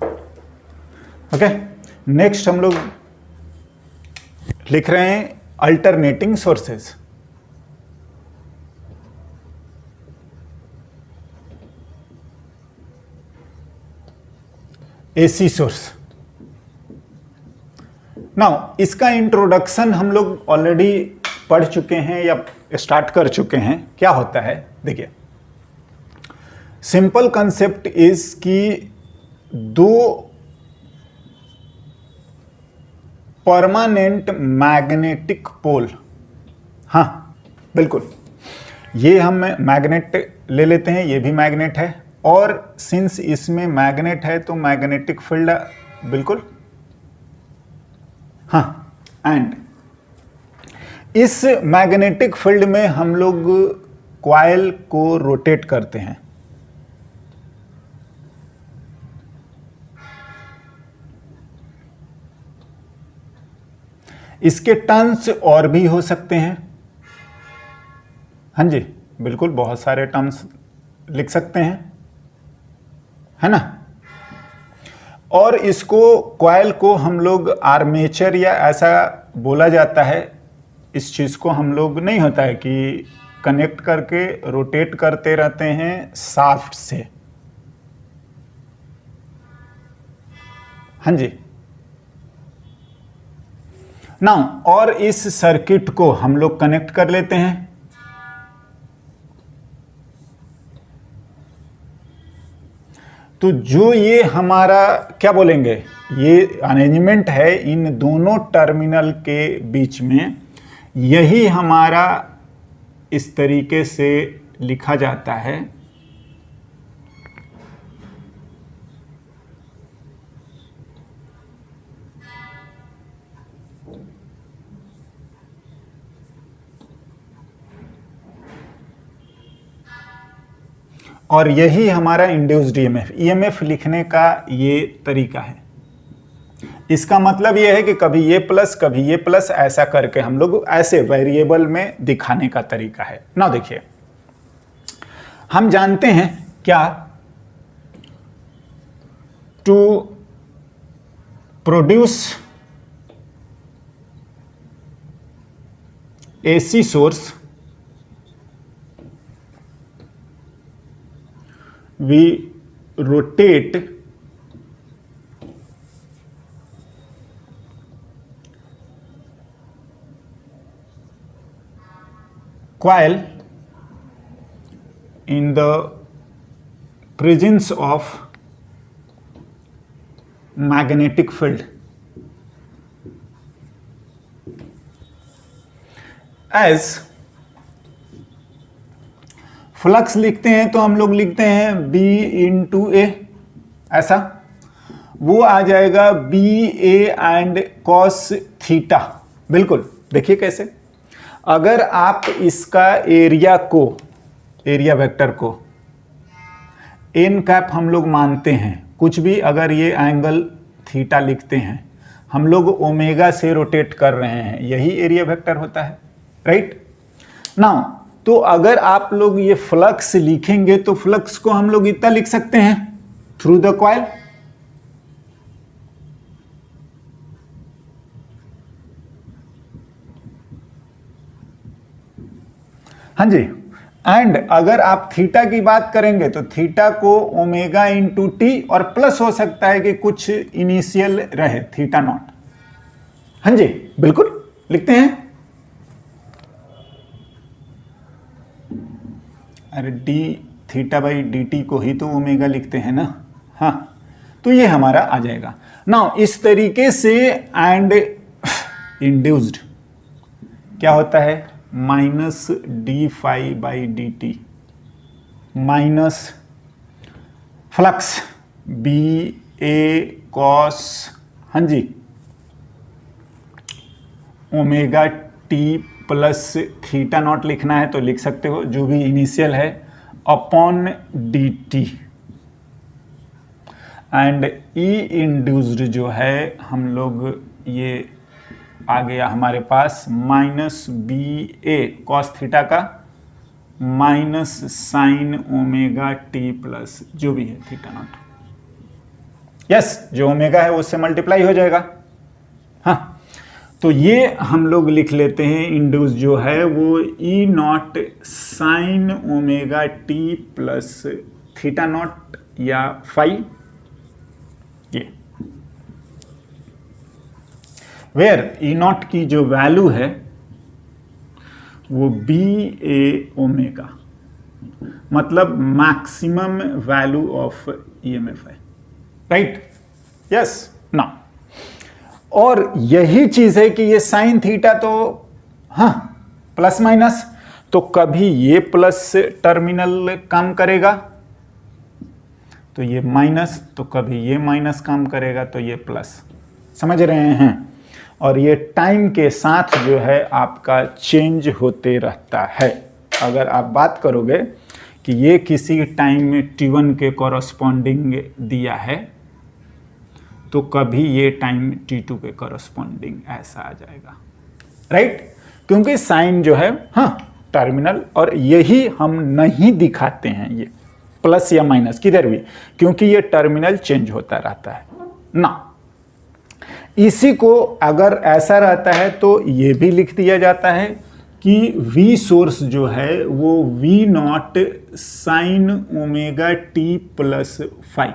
Okay, next हम लोग लिख रहे हैं alternating sources. AC source. Now इसका इंट्रोडक्शन हम लोग ऑलरेडी पढ़ चुके हैं या स्टार्ट कर चुके हैं। क्या होता है देखिए, सिंपल कंसेप्ट इज कि दो परमानेंट मैग्नेटिक पोल, हाँ बिल्कुल, ये हम मैग्नेट ले लेते हैं, ये भी मैग्नेट है, और सिंस इसमें मैग्नेट है तो मैग्नेटिक फील्ड बिल्कुल, हाँ, एंड इस मैग्नेटिक फील्ड में हम लोग कॉइल को रोटेट करते हैं। इसके टर्म्स और भी हो सकते हैं, हाँ जी बिल्कुल, बहुत सारे टर्म्स लिख सकते हैं, है ना। और इसको कॉइल को हम लोग आर्मेचर या ऐसा बोला जाता है, इस चीज़ को हम लोग नहीं होता है कि कनेक्ट करके रोटेट करते रहते हैं शाफ्ट से, हाँ जी ना। और इस सर्किट को हम लोग कनेक्ट कर लेते हैं, तो जो ये हमारा क्या बोलेंगे, ये अरेंजमेंट है इन दोनों टर्मिनल के बीच में, यही हमारा इस तरीके से लिखा जाता है और यही हमारा इंड्यूस्ड ईएमएफ। ईएमएफ लिखने का ये तरीका है। इसका मतलब ये है कि कभी ये प्लस ऐसा करके हम लोग ऐसे वेरिएबल में दिखाने का तरीका है ना। देखिए हम जानते हैं क्या, to produce AC source we rotate coil in the presence of magnetic field as flux लिखते हैं तो हम लोग लिखते हैं B इंटू ए, ऐसा वो आ जाएगा B A and cos theta. बिल्कुल, देखिए कैसे, अगर आप इसका एरिया वेक्टर को एन कैप हम लोग मानते हैं, कुछ भी अगर ये एंगल थीटा लिखते हैं, हम लोग ओमेगा से रोटेट कर रहे हैं, यही एरिया वेक्टर होता है, राइट नाउ। तो अगर आप लोग ये फ्लक्स लिखेंगे तो फ्लक्स को हम लोग इतना लिख सकते हैं थ्रू द कॉइल, हाँ जी। एंड अगर आप थीटा की बात करेंगे तो थीटा को ओमेगा इंटू टी, और प्लस हो सकता है कि कुछ इनिशियल रहे थीटा नॉट, हाँ जी बिल्कुल लिखते हैं। अरे D theta by d T को ही तो ओमेगा लिखते हैं ना, हाँ, तो ये हमारा आ जाएगा। नाउ इस तरीके से एंड इंड्यूस्ड क्या होता है, minus d phi by d t minus flux B A cos, हाँ जी, omega t plus theta naught लिखना है तो लिख सकते हो, जो भी इनिशियल है, upon d T. And E induced जो है हम लोग, ये आ गया हमारे पास minus B A cos theta का minus sign omega t plus जो भी है थीटा नॉट, यस, जो ओमेगा है उससे मल्टीप्लाई हो जाएगा। हाँ, तो ये हम लोग लिख लेते हैं इंड्यूस जो है वो E naught sine omega t plus theta naught या फाई, ये वेयर ई नॉट की जो वैल्यू है वो बी ए ओमेगा, मतलब मैक्सिमम वैल्यू ऑफ ईएमएफ है, राइट? यस ना। और यही चीज है कि ये साइन थीटा तो हाँ प्लस माइनस, तो कभी ये प्लस टर्मिनल काम करेगा तो ये माइनस, तो कभी ये माइनस काम करेगा तो ये प्लस, समझ रहे हैं? और ये टाइम के साथ जो है आपका चेंज होते रहता है। अगर आप बात करोगे कि ये किसी टाइम में t1 के कॉरस्पॉन्डिंग दिया है तो कभी ये टाइम t2 के कॉरस्पॉन्डिंग ऐसा आ जाएगा, राइट? क्योंकि साइन जो है हाँ टर्मिनल, और यही हम नहीं दिखाते हैं ये प्लस या माइनस किधर भी, क्योंकि ये टर्मिनल चेंज होता रहता है ना। इसी को अगर ऐसा रहता है तो ये भी लिख दिया जाता है कि V सोर्स जो है वो V naught sine omega t plus five,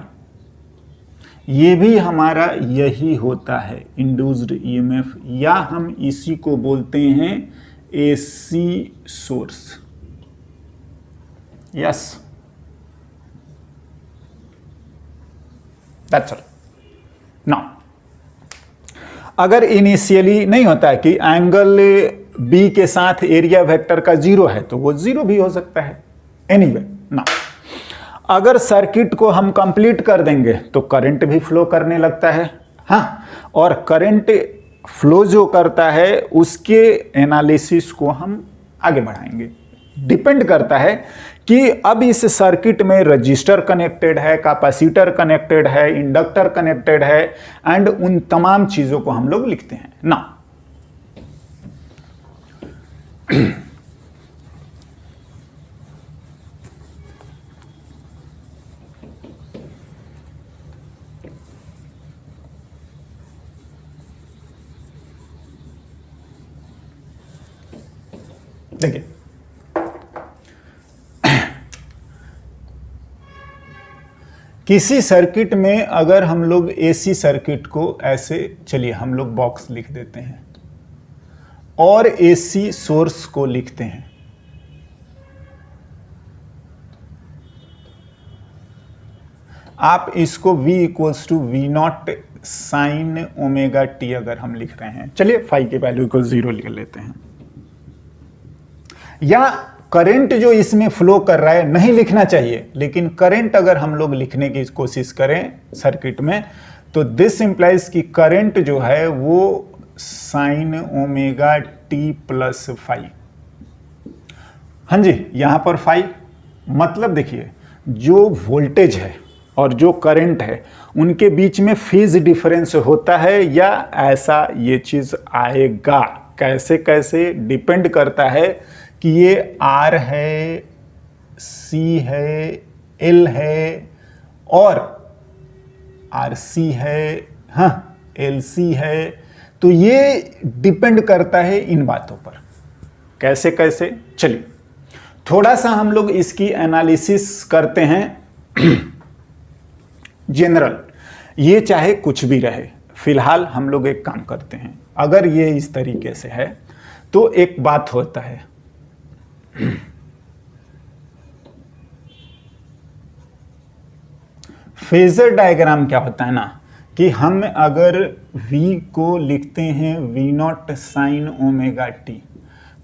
ये भी हमारा यही होता है इंड्यूस्ड ईएमएफ, या हम इसी को बोलते हैं AC source. Yes, that's all. Now अगर इनिशियली नहीं होता है कि एंगल B के साथ एरिया वेक्टर का 0 है तो वो 0 भी हो सकता है, एनीवे ना। अगर सर्किट को हम कंप्लीट कर देंगे तो करंट भी फ्लो करने लगता है, हाँ, और करंट फ्लो जो करता है उसके एनालिसिस को हम आगे बढ़ाएंगे। डिपेंड करता है कि अब इस सर्किट में रजिस्टर कनेक्टेड है, कैपेसिटर कनेक्टेड है, इंडक्टर कनेक्टेड है, एंड उन तमाम चीजों को हम लोग लिखते हैं ना। देखिए, किसी सर्किट में अगर हम लोग एसी सर्किट को ऐसे, चलिए हम लोग बॉक्स लिख देते हैं और एसी सोर्स को लिखते हैं, आप इसको V equals to V naught sine omega t अगर हम लिख रहे हैं, चलिए फाई की वैल्यू को 0 लिख लेते हैं, या करंट जो इसमें फ्लो कर रहा है नहीं लिखना चाहिए, लेकिन करंट अगर हम लोग लिखने की कोशिश करें सर्किट में तो दिस इंप्लाइज कि करंट जो है वो sign omega t plus five. हाँ जी, यहां पर फाइव मतलब देखिए जो वोल्टेज है और जो करंट है उनके बीच में फेज डिफरेंस होता है, या ऐसा ये चीज आएगा। कैसे कैसे डिपेंड करता है कि ये R है, C है, L है और RC है, हाँ LC है, तो ये डिपेंड करता है इन बातों पर। कैसे कैसे, चलिए थोड़ा सा हम लोग इसकी एनालिसिस करते हैं। जनरल, ये चाहे कुछ भी रहे, फिलहाल हम लोग एक काम करते हैं, अगर ये इस तरीके से है तो एक बात होता है, फेजर डायग्राम क्या होता है ना, कि हम अगर V को लिखते हैं V naught sine omega T,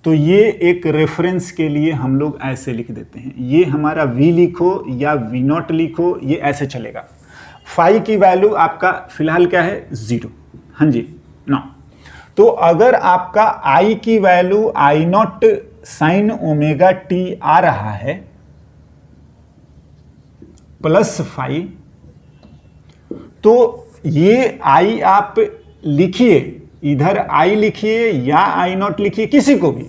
तो ये एक रेफरेंस के लिए हम लोग ऐसे लिख देते हैं, ये हमारा V लिखो या V नॉट लिखो, ये ऐसे चलेगा। फाई की वैल्यू आपका फिलहाल क्या है, 0। हाँ जी ना, तो अगर आपका I की value I naught sine omega t आ रहा है प्लस फाइव, तो ये I आप लिखिए, इधर I लिखिए या I नॉट लिखिए, किसी को भी,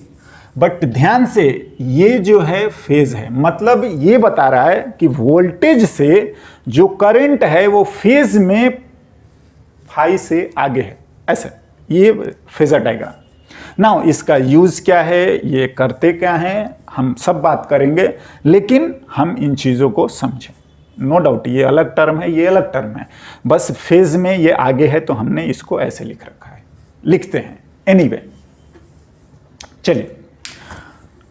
बट ध्यान से ये जो है फेज है, मतलब ये बता रहा है कि वोल्टेज से जो करंट है वो फेज में फाई से आगे है, ऐसा ये फेजर डायग्राम। नाउ इसका यूज क्या है, ये करते क्या है, हम सब बात करेंगे, लेकिन हम इन चीजों को समझें। नो डाउट ये अलग टर्म है, ये अलग टर्म है, बस फेज में ये आगे है तो हमने इसको ऐसे लिख रखा है, लिखते हैं एनीवे। चलिए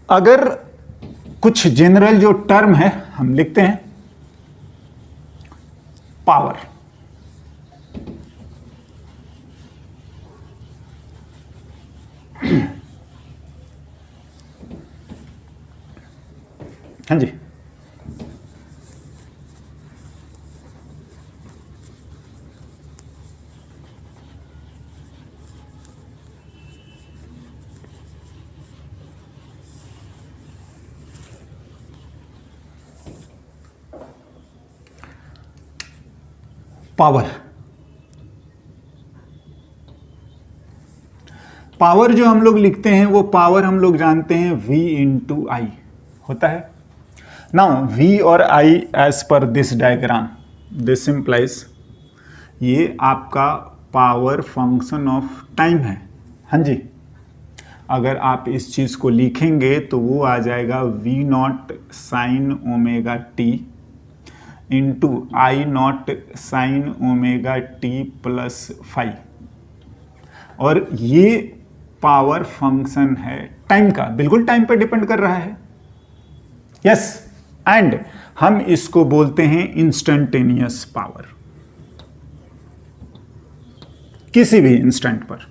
अगर कुछ जनरल जो टर्म है हम लिखते हैं। पावर, हाँ जी, पावर। पावर जो हम लोग लिखते हैं वो पावर हम लोग जानते हैं V इंटू आई होता है। नाउ V और I as per this diagram, this implies ये आपका पावर फंक्शन ऑफ टाइम है। हाँ जी, अगर आप इस चीज़ को लिखेंगे तो वो आ जाएगा V naught sine omega T into आई naught sine omega t plus 5, और ये पावर फंक्शन है टाइम का, बिल्कुल टाइम पर डिपेंड कर रहा है। यस, एंड हम इसको बोलते हैं इंस्टेंटेनियस पावर, किसी भी इंस्टेंट पर।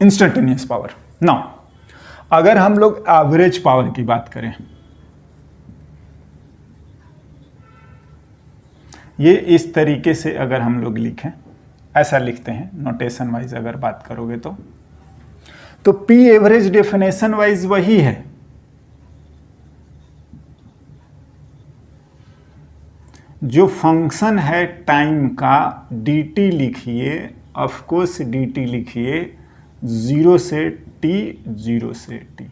Instantaneous power. नाउ अगर हम लोग एवरेज पावर की बात करें, ये इस तरीके से अगर हम लोग लिखें, ऐसा लिखते हैं नोटेशन वाइज अगर बात करोगे तो P एवरेज डेफिनेशन वाइज वही है, जो फंक्शन है टाइम का dt लिखिए, ऑफ कोर्स dt लिखिए 0 से t, 0 से t।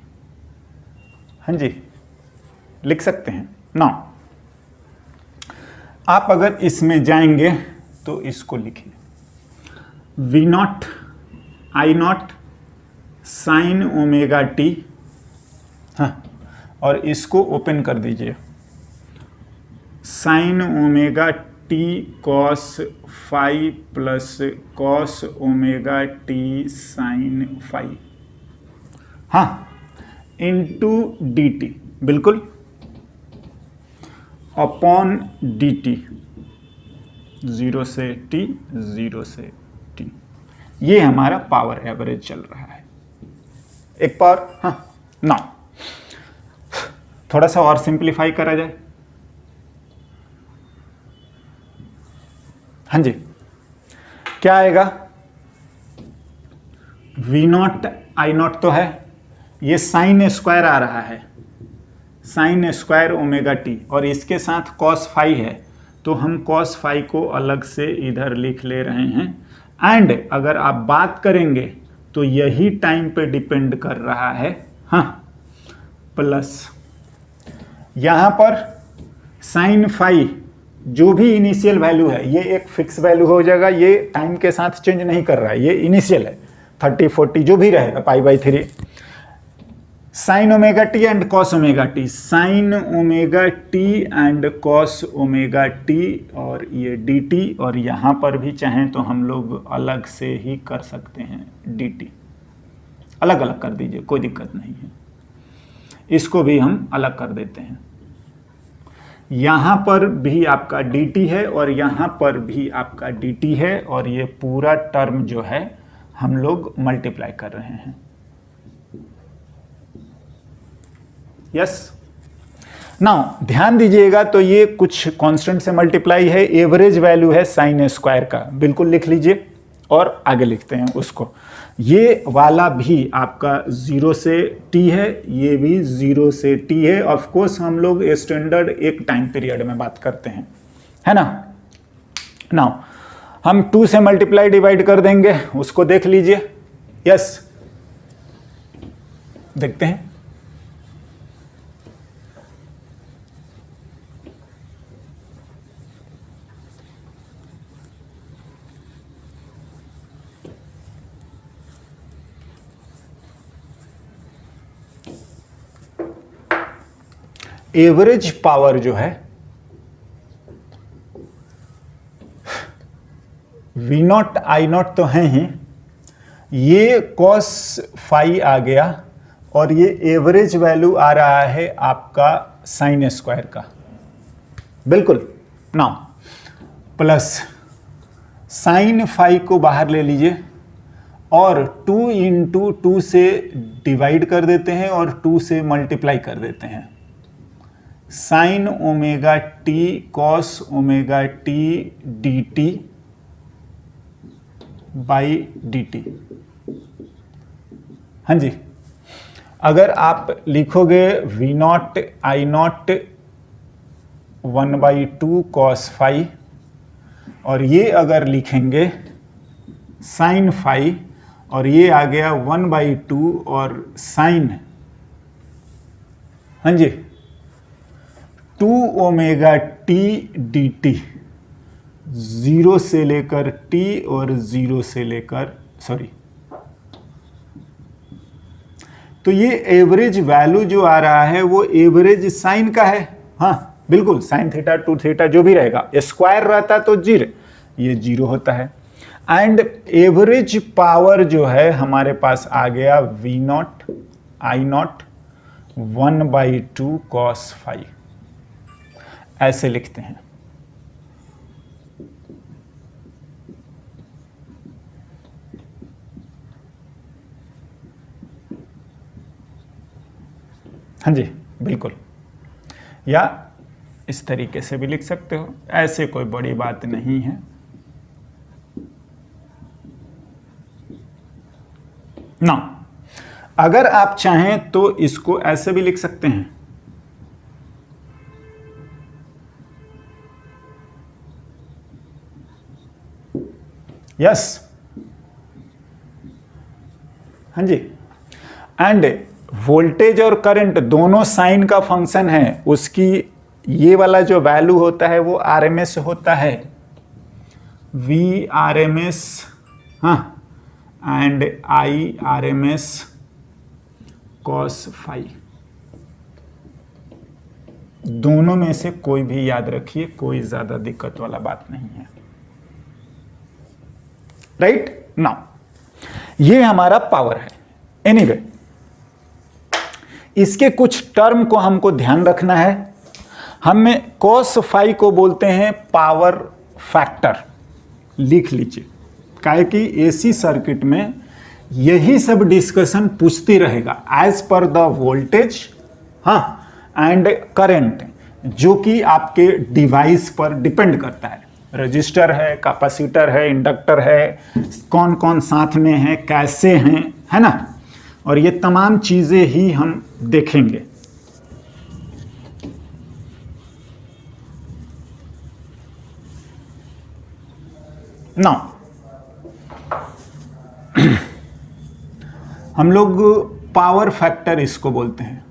हाँ जी, लिख सकते हैं। नाउ आप अगर इसमें जाएंगे तो इसको लिखिए V naught I naught sine omega t, हाँ, और इसको ओपन कर दीजिए, sine omega t cos 5 plus cos omega t sine 5, हाँ, इंटू डी टी, बिल्कुल, अपॉन डी टी, 0 से t, 0 से t। ये हमारा पावर एवरेज चल रहा है, एक पावर। हाँ, ना थोड़ा सा और सिंप्लीफाई करा जाए। हाँ जी, क्या आएगा, V नॉट आई नॉट तो है, ये साइन स्क्वायर आ रहा है, साइन स्क्वायर ओमेगा टी, और इसके साथ कॉस 5 है, तो हम कॉस 5 को अलग से इधर लिख ले रहे हैं। एंड अगर आप बात करेंगे तो यही टाइम पे डिपेंड कर रहा है, हाँ, प्लस यहाँ पर साइन 5 जो भी इनिशियल वैल्यू है, ये एक फिक्स वैल्यू हो जाएगा, ये टाइम के साथ चेंज नहीं कर रहा है, ये इनिशियल है, 30, 40 जो भी रहेगा π/3, sine omega t and cos omega t, sine omega t and cos omega t, और ये डी टी, और यहाँ पर भी चाहें तो हम लोग अलग से ही कर सकते हैं, डी टी अलग अलग कर दीजिए, कोई दिक्कत नहीं है, इसको भी हम अलग कर देते हैं। यहाँ पर भी आपका डी टी है और यहाँ पर भी आपका डी टी है, और ये पूरा टर्म जो है हम लोग मल्टीप्लाई कर रहे हैं। यस, नाउ ध्यान दीजिएगा, तो ये कुछ कांस्टेंट से मल्टीप्लाई है, एवरेज वैल्यू है साइन स्क्वायर का, बिल्कुल लिख लीजिए, और आगे लिखते हैं उसको। ये वाला भी आपका 0 से t है, ये भी 0 से t है। ऑफ कोर्स हम लोग स्टैंडर्ड एक टाइम पीरियड में बात करते हैं, है ना। नाउ हम 2 से मल्टीप्लाई डिवाइड कर देंगे, उसको देख लीजिए। यस, देखते हैं। एवरेज पावर जो है वी नॉट आई नॉट तो है ही, ये कॉस फाई आ गया और ये एवरेज वैल्यू आ रहा है आपका साइन स्क्वायर का, बिल्कुल। नाउ प्लस साइन फाई को बाहर ले लीजिए और 2 इंटू 2 से डिवाइड कर देते हैं और 2 से मल्टीप्लाई कर देते हैं। Sine omega t cos omega t d t by d t. हाँ जी, अगर आप लिखोगे V naught I naught 1/2 cos phi और ये अगर लिखेंगे साइन फाई और ये आ गया 1/2 और साइन, हाँ जी, 2 ओमेगा टी डी टी, 0 से लेकर t और 0 से लेकर तो ये एवरेज वैल्यू जो आ रहा है वो एवरेज साइन का है। हाँ बिल्कुल, साइन थीटा 2 थीटा जो भी रहेगा, स्क्वायर रहता तो जीरो, ये 0 होता है। एंड एवरेज पावर जो है हमारे पास आ गया V naught I naught 1/2 cos phi, ऐसे लिखते हैं। हाँ जी बिल्कुल, या इस तरीके से भी लिख सकते हो, ऐसे कोई बड़ी बात नहीं है। ना अगर आप चाहें तो इसको ऐसे भी लिख सकते हैं, यस, हाँ जी। एंड वोल्टेज और करंट दोनों साइन का फंक्शन है, उसकी ये वाला जो वैल्यू होता है वो आरएमएस होता है, वी आरएमएस, हाँ, and I RMS cos phi. दोनों में से कोई भी याद रखिए, कोई ज्यादा दिक्कत वाला बात नहीं है। राइट नाउ ये हमारा पावर है। एनीवे इसके कुछ टर्म को हमको ध्यान रखना है। हमें कॉस फाई को बोलते हैं पावर फैक्टर, लिख लीजिए, काहे कि एसी सर्किट में यही सब डिस्कशन पूछती रहेगा एज पर द वोल्टेज, हाँ, एंड करंट, जो कि आपके डिवाइस पर डिपेंड करता है। रजिस्टर है, कैपेसिटर है, इंडक्टर है, कौन कौन साथ में है, कैसे हैं, है ना, और ये तमाम चीजें ही हम देखेंगे। नाउ हम लोग पावर फैक्टर इसको बोलते हैं।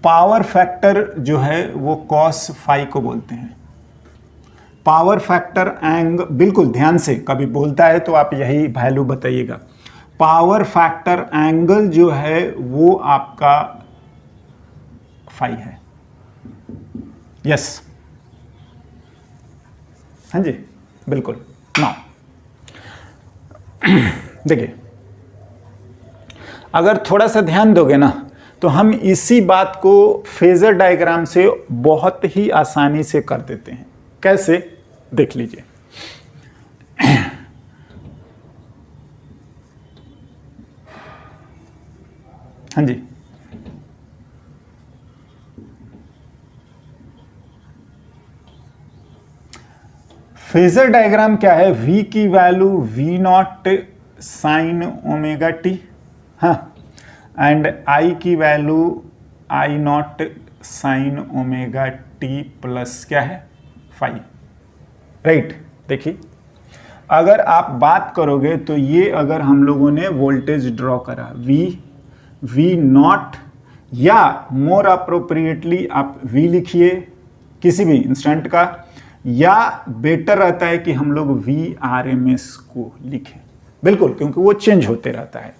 पावर फैक्टर जो है वो कॉस फाई को बोलते हैं। पावर फैक्टर एंगल, बिल्कुल ध्यान से, कभी बोलता है तो आप यही वैल्यू बताइएगा। पावर फैक्टर एंगल जो है वो आपका फाई है। यस, हाँ जी बिल्कुल। नाउ देखिए, अगर थोड़ा सा ध्यान दोगे ना तो हम इसी बात को फेजर डायग्राम से बहुत ही आसानी से कर देते हैं। कैसे, देख लीजिए। हाँ जी, फेजर डायग्राम क्या है? V की value V naught sine omega t, हाँ, एंड I की value I naught sine omega t plus क्या है, फाई। राइट, देखिए अगर आप बात करोगे तो ये अगर हम लोगों ने वोल्टेज ड्रॉ करा वी नॉट, या मोर अप्रोप्रिएटली आप वी लिखिए किसी भी इंस्टेंट का, या बेटर रहता है कि हम लोग वी आर एम एस को लिखें, बिल्कुल, क्योंकि वो चेंज होते रहता है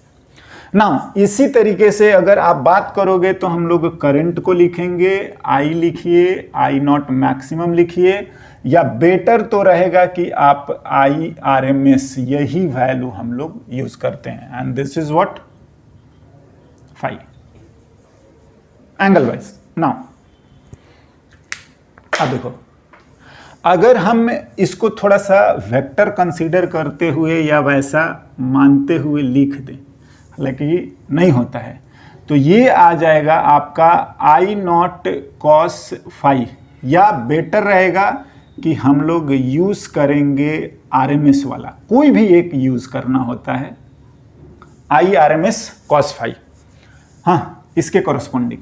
ना। इसी तरीके से अगर आप बात करोगे तो हम लोग करंट को लिखेंगे, आई लिखिए, आई नॉट मैक्सिमम लिखिए, या बेटर तो रहेगा कि आप आई आर एम एस, यही वैल्यू हम लोग यूज करते हैं। And this is what 5 angle wise. Now अब देखो, अगर हम इसको थोड़ा सा वेक्टर कंसीडर करते हुए या वैसा मानते हुए लिख दें, हालांकि नहीं होता है, तो ये आ जाएगा आपका आई नॉट कॉस 5, या बेटर रहेगा कि हम लोग यूज करेंगे आरएमएस वाला, कोई भी एक यूज करना होता है, I R M S cos 5। हाँ, इसके कॉरस्पॉन्डिंग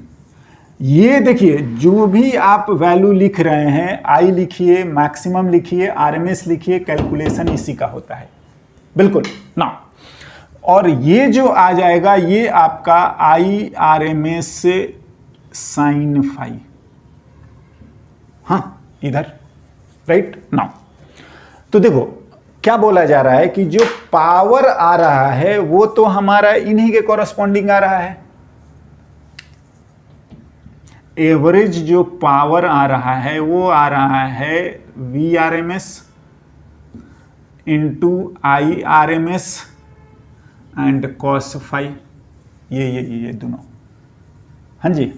ये देखिए, जो भी आप वैल्यू लिख रहे हैं, आई लिखिए, मैक्सिमम लिखिए, आरएमएस लिखिए, कैलकुलेशन इसी का होता है, बिल्कुल ना। और ये जो आ जाएगा ये आपका I R M S sine 5, हाँ इधर, राइट नाउ। तो देखो क्या बोला जा रहा है कि जो पावर आ रहा है वो तो हमारा इन्हीं के कॉरस्पॉन्डिंग आ रहा है। एवरेज जो पावर आ रहा है वो आ रहा है V R M S into I R M S and cos 5, ये दोनों, हाँ जी।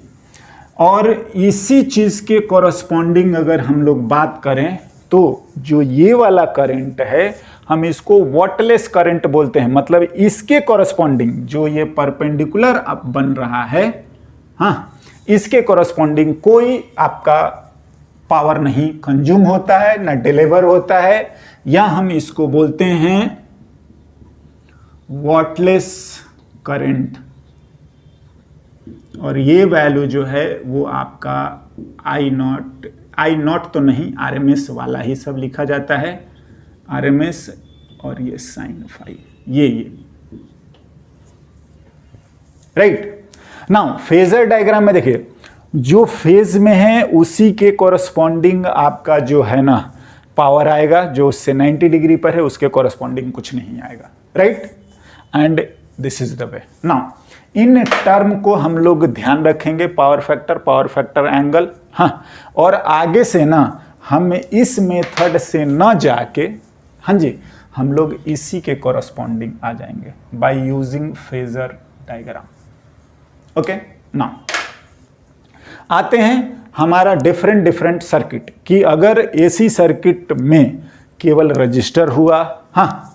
और इसी चीज के कॉरस्पॉन्डिंग अगर हम लोग बात करें तो जो ये वाला करंट है हम इसको वॉटलेस करंट बोलते हैं, मतलब इसके कॉरस्पॉन्डिंग जो ये परपेंडिकुलर अब बन रहा है, हाँ, इसके कॉरस्पॉन्डिंग कोई आपका पावर नहीं कंज्यूम होता है, ना डिलीवर होता है, या हम इसको बोलते हैं वॉटलेस करंट। और ये वैल्यू जो है वो आपका आई नॉट तो नहीं, आरएमएस वाला ही सब लिखा जाता है, आरएमएस और ये साइन 5, ये राइट। नाउ फेजर डायग्राम में देखिए, जो फेज में है उसी के कॉरस्पॉन्डिंग आपका जो है ना पावर आएगा, जो उससे 90 डिग्री पर है उसके कॉरस्पॉन्डिंग कुछ नहीं आएगा, right. And this is the way. Now in term को हम लोग ध्यान रखेंगे, पावर फैक्टर एंगल, हाँ। और आगे से ना हम इस मेथड से ना जाके, हाँ जी, हम लोग इसी के कॉरस्पॉन्डिंग आ जाएंगे by using phasor diagram. Okay, now आते हैं हमारा डिफरेंट सर्किट कि अगर एसी सर्किट में केवल रजिस्टर हुआ, हाँ,